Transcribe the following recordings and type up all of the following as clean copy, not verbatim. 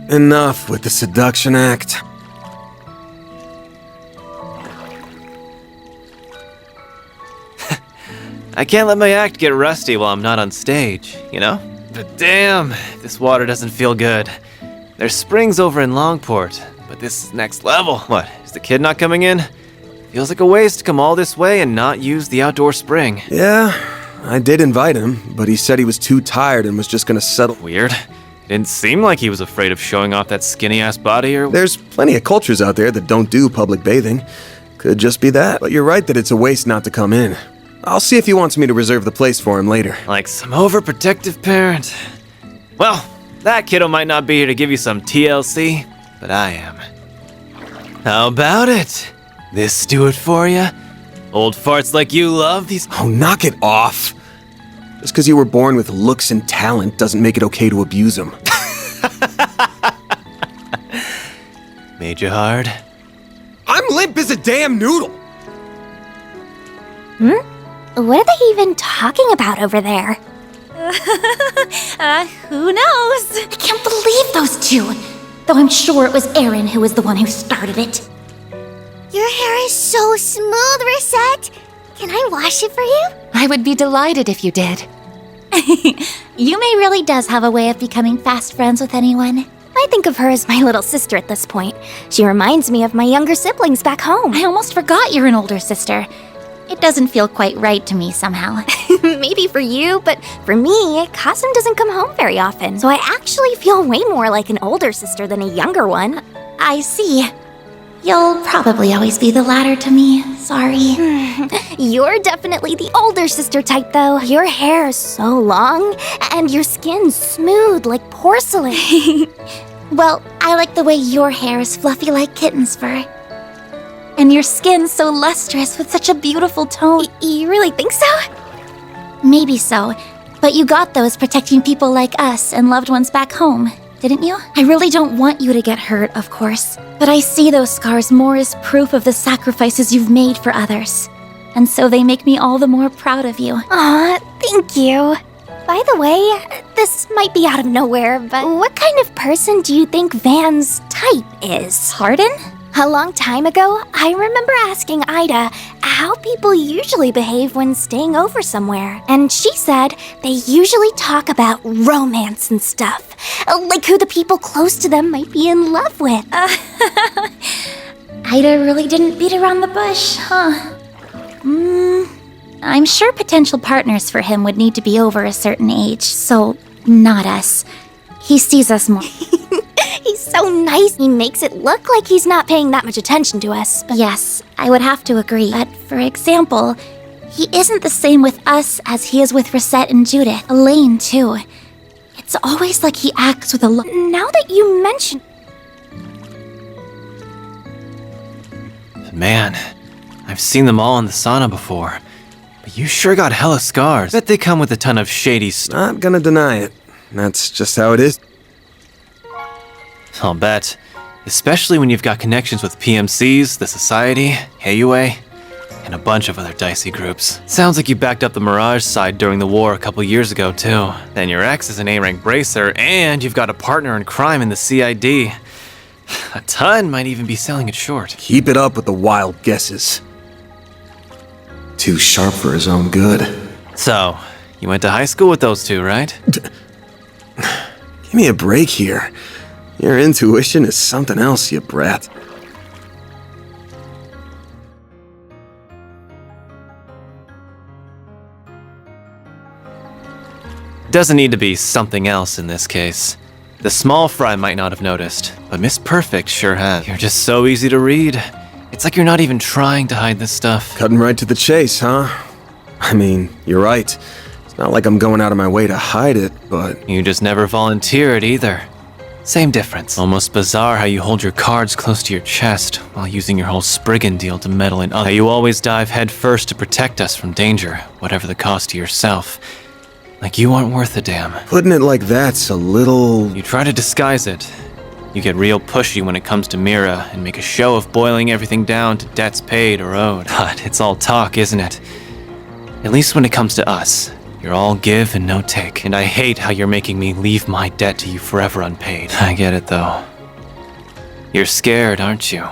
Enough with the seduction act. I can't let my act get rusty while I'm not on stage, you know? But damn, this water doesn't feel good. There's springs over in Longport, but this is next level. What, is the kid not coming in? Feels like a waste to come all this way and not use the outdoor spring. Yeah, I did invite him, but he said he was too tired and was just gonna settle. Weird. It didn't seem like he was afraid of showing off that skinny-ass body or... There's plenty of cultures out there that don't do public bathing. Could just be that. But you're right that it's a waste not to come in. I'll see if he wants me to reserve the place for him later. Like some overprotective parent. Well, that kiddo might not be here to give you some TLC, but I am. How about it? This do it for ya? Old farts like you love these... Oh, knock it off. Just because you were born with looks and talent doesn't make it okay to abuse them. Made you hard? I'm limp as a damn noodle. What are they even talking about over there? Who knows? I can't believe those two. Though I'm sure it was Aaron who was the one who started it. Your hair is so smooth, Rosette. Can I wash it for you? I would be delighted if you did. Yume really does have a way of becoming fast friends with anyone. I think of her as my little sister at this point. She reminds me of my younger siblings back home. I almost forgot you're an older sister. It doesn't feel quite right to me somehow. Maybe for you, but for me, Kasim doesn't come home very often. So I actually feel way more like an older sister than a younger one. I see. You'll probably always be the latter to me. Sorry. You're definitely the older sister type, though. Your hair is so long, and your skin's smooth like porcelain. Well, I like the way your hair is fluffy like kitten's fur. And your skin's so lustrous with such a beautiful tone. You really think so? Maybe so, but you got those protecting people like us and loved ones back home, didn't you? I really don't want you to get hurt, of course, but I see those scars more as proof of the sacrifices you've made for others. And so they make me all the more proud of you. Aw, thank you. By the way, this might be out of nowhere, but what kind of person do you think Van's type is? Pardon? A long time ago, I remember asking Ida how people usually behave when staying over somewhere. And she said they usually talk about romance and stuff. Like who the people close to them might be in love with. Ida really didn't beat around the bush, huh? I'm sure potential partners for him would need to be over a certain age, so not us. He sees us more. He's so nice. He makes it look like he's not paying that much attention to us. But yes, I would have to agree. But for example, he isn't the same with us as he is with Rosette and Judith. Elaine, too. It's always like he acts with a Now that you mention... Man, I've seen them all in the sauna before. But you sure got hella scars. Bet they come with a ton of shady stuff. Not gonna deny it. That's just how it is. I'll bet. Especially when you've got connections with PMCs, the Society, AUA, and a bunch of other dicey groups. Sounds like you backed up the Mirage side during the war a couple years ago, too. Then your ex is an A-rank bracer, and you've got a partner in crime in the CID. A ton might even be selling it short. Keep it up with the wild guesses. Too sharp for his own good. So, you went to high school with those two, right? Give me a break here. Your intuition is something else, you brat. Doesn't need to be something else in this case. The small fry might not have noticed, but Miss Perfect sure has. You're just so easy to read. It's like you're not even trying to hide this stuff. Cutting right to the chase, huh? I mean, you're right. It's not like I'm going out of my way to hide it, but... You just never volunteer it either. Same difference. Almost bizarre how you hold your cards close to your chest while using your whole Spriggan deal to meddle in others. How you always dive head first to protect us from danger, whatever the cost to yourself. Like you aren't worth a damn. Putting it like that's a little... You try to disguise it. You get real pushy when it comes to Mira and make a show of boiling everything down to debts paid or owed. But it's all talk, isn't it? At least when it comes to us. You're all give and no take, and I hate how you're making me leave my debt to you forever unpaid. I get it, though. You're scared, aren't you?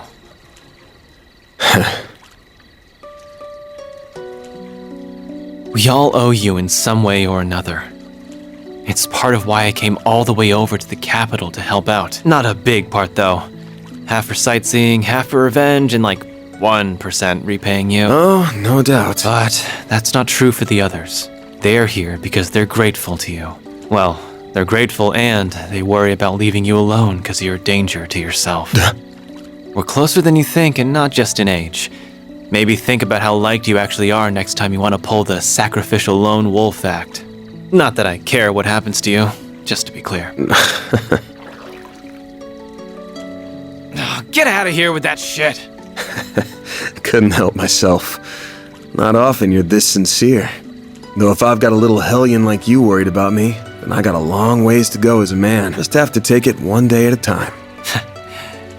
We all owe you in some way or another. It's part of why I came all the way over to the capital to help out. Not a big part, though. Half for sightseeing, half for revenge, and like 1% repaying you. Oh, no doubt. But that's not true for the others. They're here because they're grateful to you. Well, they're grateful and they worry about leaving you alone because you're a danger to yourself. We're closer than you think, and not just in age. Maybe think about how liked you actually are next time you want to pull the sacrificial lone wolf act. Not that I care what happens to you, just to be clear. Oh, get out of here with that shit! Couldn't help myself. Not often you're this sincere. Though if I've got a little hellion like you worried about me, then I got a long ways to go as a man. Just have to take it one day at a time.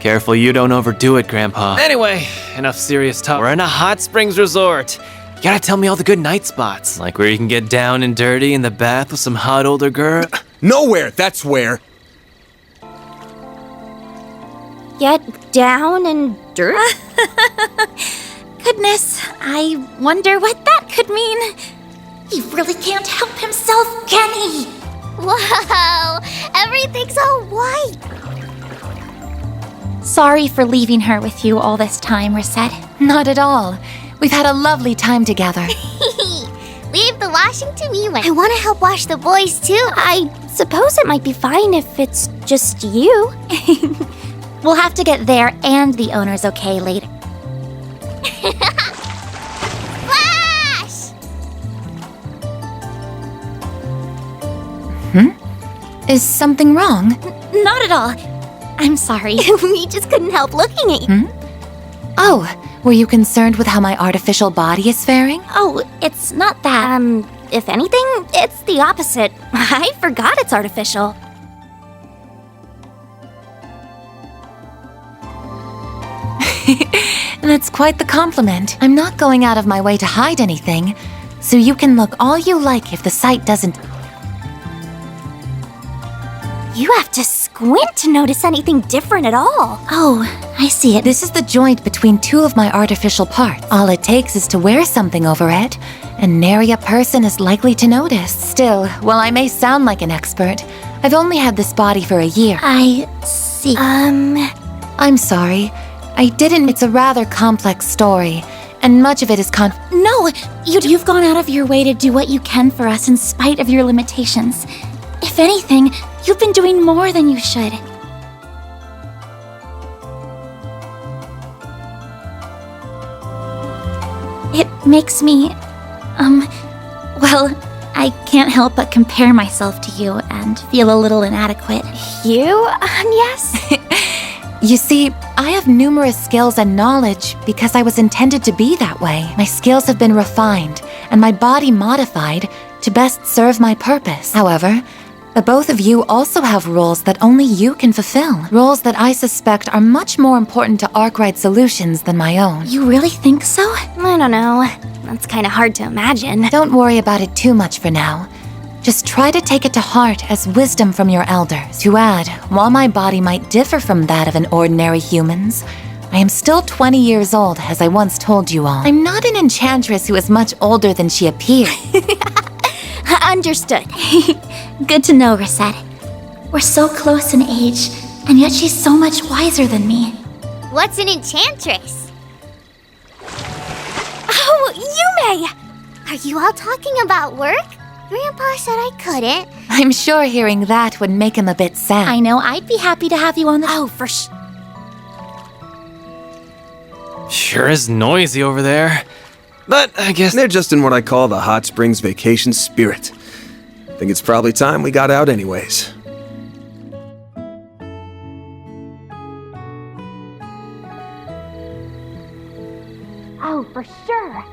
Careful you don't overdo it, Grandpa. Anyway, enough serious talk. We're in a hot springs resort. You gotta tell me all the good night spots. Like where you can get down and dirty in the bath with some hot older girl. Nowhere, that's where. Get down and dirt? Goodness, I wonder what that could mean. He really can't help himself, can he? Wow, everything's all white. Sorry for leaving her with you all this time, Reset. Not at all. We've had a lovely time together. Leave the washing to me. I want to help wash the boys too. I suppose it might be fine if it's just you. We'll have to get there and the owner's okay later. Flash! Is something wrong? Not at all. I'm sorry. We just couldn't help looking at you. Oh, were you concerned with how my artificial body is faring? Oh, it's not that. If anything, it's the opposite. I forgot it's artificial. That's quite the compliment. I'm not going out of my way to hide anything, so you can look all you like if the sight doesn't... You have to squint to notice anything different at all. Oh, I see it. This is the joint between two of my artificial parts. All it takes is to wear something over it, and nary a person is likely to notice. Still, while I may sound like an expert, I've only had this body for a year. I see. I'm sorry. I didn't. It's a rather complex story, and much of it is No, you've gone out of your way to do what you can for us in spite of your limitations. If anything, you've been doing more than you should. It makes me, well, I can't help but compare myself to you and feel a little inadequate. You, yes? You see, I have numerous skills and knowledge because I was intended to be that way. My skills have been refined and my body modified to best serve my purpose. However, the both of you also have roles that only you can fulfill. Roles that I suspect are much more important to Arkwright Solutions than my own. You really think so? I don't know. That's kind of hard to imagine. Don't worry about it too much for now. Just try to take it to heart as wisdom from your elders. To add, while my body might differ from that of an ordinary human's, I am still 20 years old, as I once told you all. I'm not an enchantress who is much older than she appears. Understood. Good to know, Reset. We're so close in age, and yet she's so much wiser than me. What's an enchantress? Oh, Yume! Are you all talking about work? Grandpa said I couldn't. I'm sure hearing that would make him a bit sad. I know I'd be happy to have you on the... Oh, for Sure is noisy over there. But I guess... They're just in what I call the hot springs vacation spirit. I think it's probably time we got out anyways. Oh, for sure.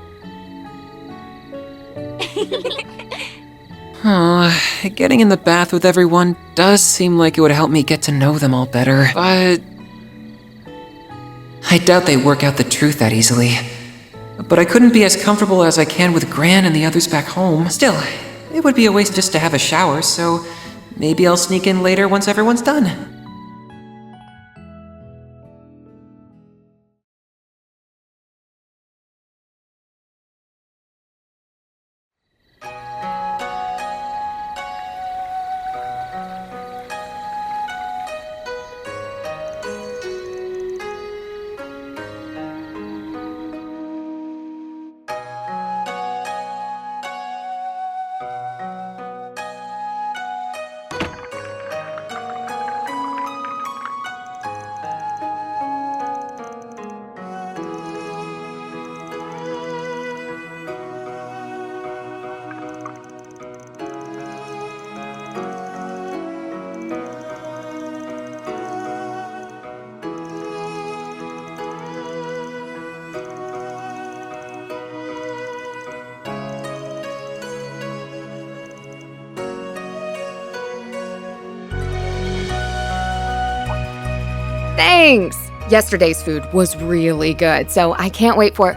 Oh, getting in the bath with everyone does seem like it would help me get to know them all better, but... I doubt they work out the truth that easily. But I couldn't be as comfortable as I can with Gran and the others back home. Still, It would be a waste just to have a shower, so maybe I'll sneak in later once everyone's done. Thanks! Yesterday's food was really good, so I can't wait for...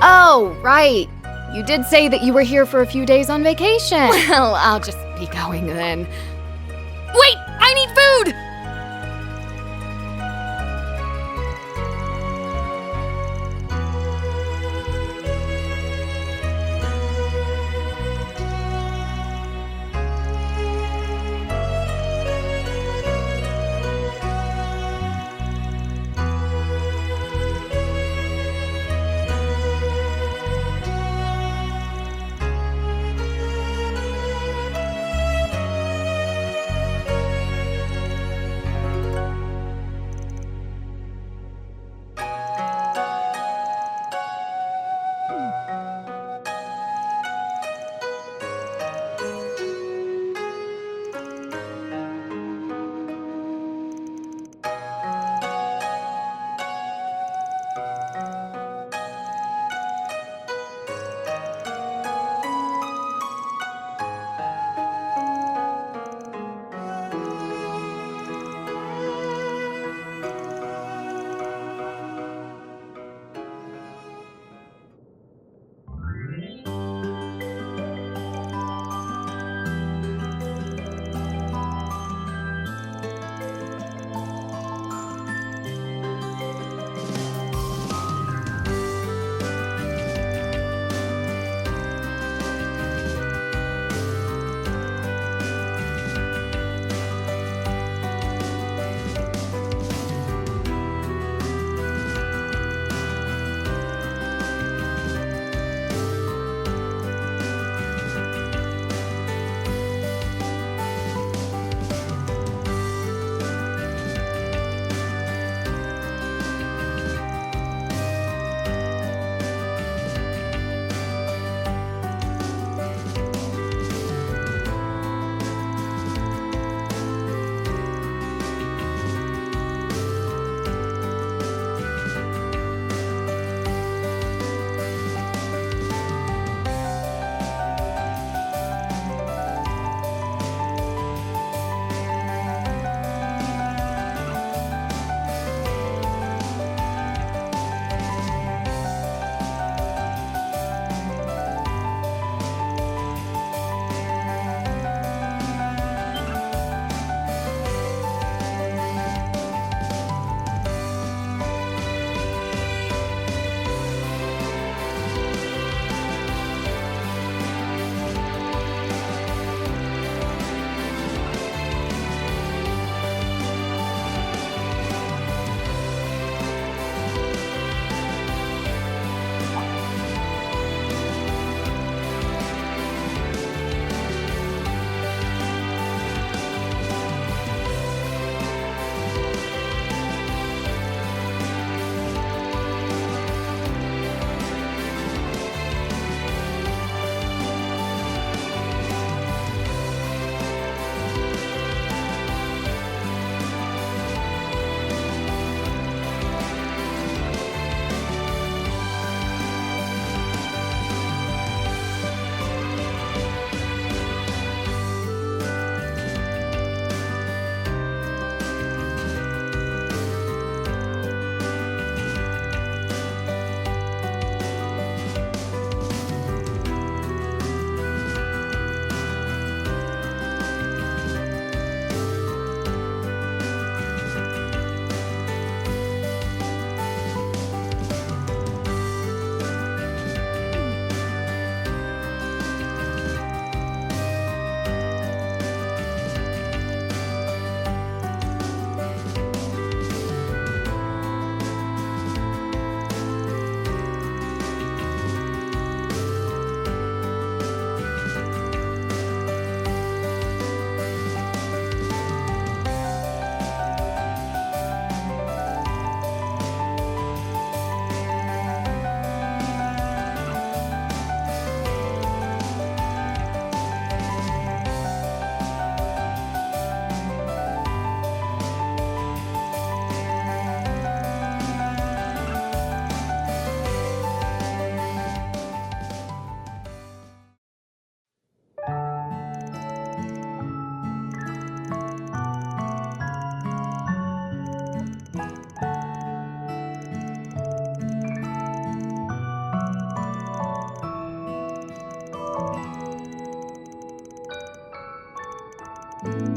Oh, right. You did say that you were here for a few days on vacation. Well, I'll just be going then. Wait! I need food! Bye.